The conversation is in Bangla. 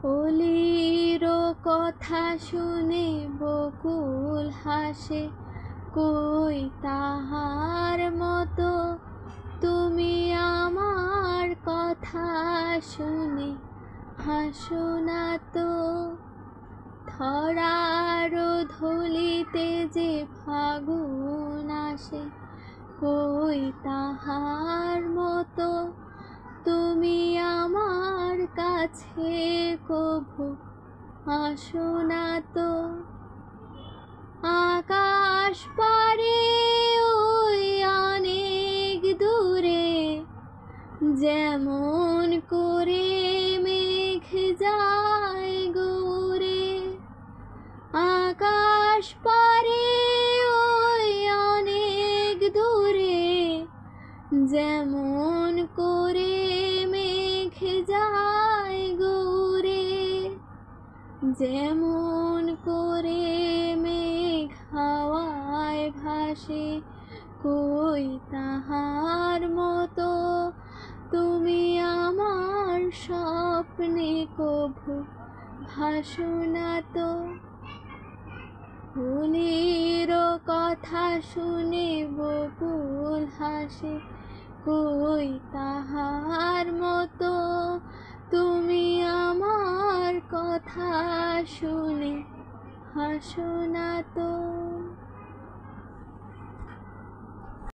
কলির কথা শুনে বকুল হাসে, কই তাহার মতো তুমি আমার কথা শুনে হাসো না তো। ধরার ধুলিতে যে ফাগুন আসে, কই তাহার মতো তুমি আমার কাছে কভু আসো না তো। আকাশ পারে ওই অনেক দূরে, যেমন করে মেঘ যায় গৌরে। আকাশ পারে ওই অনেক দূরে, যেমন করে মেঘ যায় গৌরে। যেমন করে মেঘ হাওয়ায় ভাসে, কই তাহার মতো তুমি আমার স্বপ্নে কভু ভাসো না তো। ফুলের কথা শুনে বকুল হাসে, কই তাহার মতো তুমি আমার কথা শুনে হাসো না তো।